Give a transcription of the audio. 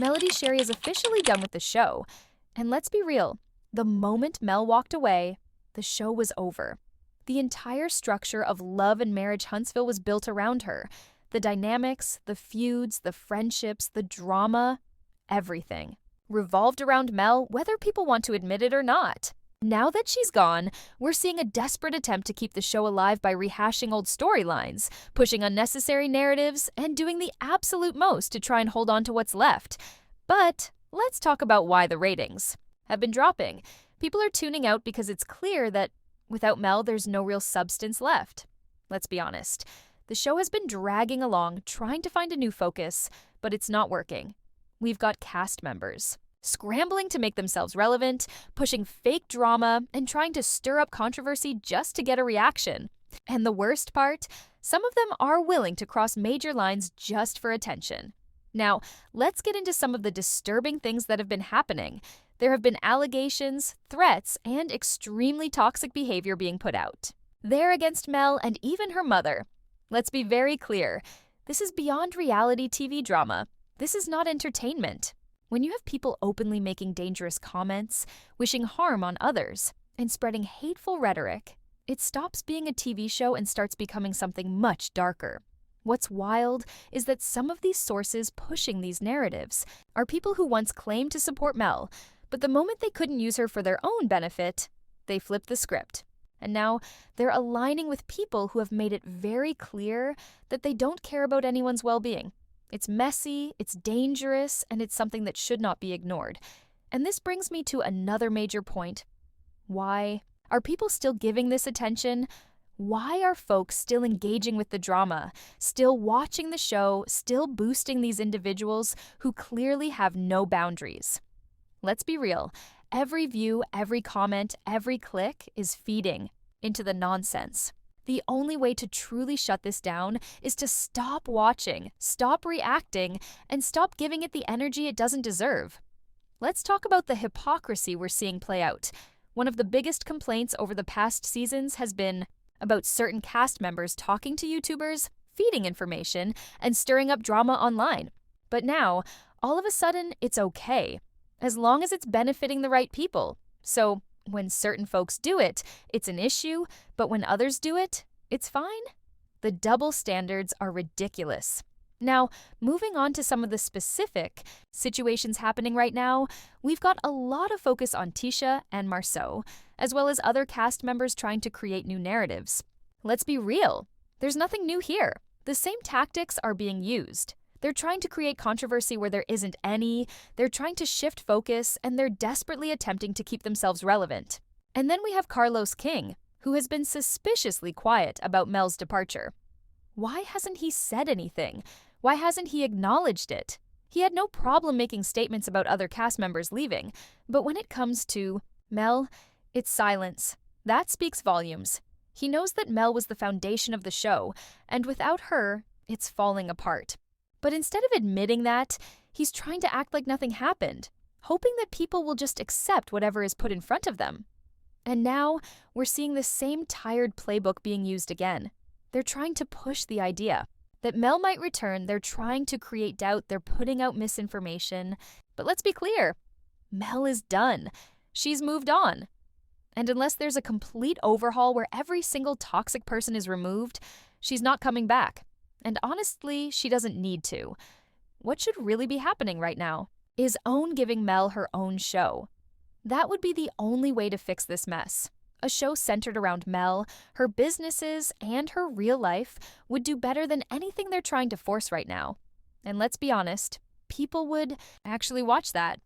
Melody Sherry is officially done with the show. And let's be real, the moment Mel walked away, the show was over. The entire structure of Love and Marriage Huntsville was built around her. The dynamics, the feuds, the friendships, the drama, everything revolved around Mel, whether people want to admit it or not. Now that she's gone, we're seeing a desperate attempt to keep the show alive by rehashing old storylines, pushing unnecessary narratives, and doing the absolute most to try and hold on to what's left. But let's talk about why the ratings have been dropping. People are tuning out because it's clear that without Mel, there's no real substance left. Let's be honest. The show has been dragging along, trying to find a new focus, but it's not working. We've got cast members scrambling to make themselves relevant, pushing fake drama, and trying to stir up controversy just to get a reaction. And the worst part, some of them are willing to cross major lines just for attention. Now, let's get into some of the disturbing things that have been happening. There have been allegations, threats, and extremely toxic behavior being put out. They're against Mel and even her mother. Let's be very clear. This is beyond reality TV drama. This is not entertainment. When you have people openly making dangerous comments, wishing harm on others, and spreading hateful rhetoric, it stops being a TV show and starts becoming something much darker. What's wild is that some of these sources pushing these narratives are people who once claimed to support Mel, but the moment they couldn't use her for their own benefit, they flipped the script. And now they're aligning with people who have made it very clear that they don't care about anyone's well-being. It's messy, it's dangerous, and it's something that should not be ignored. And this brings me to another major point. Why are people still giving this attention? Why are folks still engaging with the drama, still watching the show, still boosting these individuals who clearly have no boundaries? Let's be real. Every view, every comment, every click is feeding into the nonsense. The only way to truly shut this down is to stop watching, stop reacting, and stop giving it the energy it doesn't deserve. Let's talk about the hypocrisy we're seeing play out. One of the biggest complaints over the past seasons has been about certain cast members talking to YouTubers, feeding information, and stirring up drama online. But now, all of a sudden, it's okay, as long as it's benefiting the right people. So, when certain folks do it, it's an issue, but when others do it, it's fine? The double standards are ridiculous. Now, moving on to some of the specific situations happening right now, we've got a lot of focus on Tisha and Marceau, as well as other cast members trying to create new narratives. Let's be real. There's nothing new here. The same tactics are being used. They're trying to create controversy where there isn't any, they're trying to shift focus, and they're desperately attempting to keep themselves relevant. And then we have Carlos King, who has been suspiciously quiet about Mel's departure. Why hasn't he said anything? Why hasn't he acknowledged it? He had no problem making statements about other cast members leaving, but when it comes to Mel, it's silence. That speaks volumes. He knows that Mel was the foundation of the show, and without her, it's falling apart. But instead of admitting that, he's trying to act like nothing happened, hoping that people will just accept whatever is put in front of them. And now, we're seeing the same tired playbook being used again. They're trying to push the idea that Mel might return, they're trying to create doubt, they're putting out misinformation. But let's be clear, Mel is done. She's moved on. And unless there's a complete overhaul where every single toxic person is removed, she's not coming back. And honestly, she doesn't need to. What should really be happening right now is OWN giving Mel her own show. That would be the only way to fix this mess. A show centered around Mel, her businesses, and her real life would do better than anything they're trying to force right now. And let's be honest, people would actually watch that.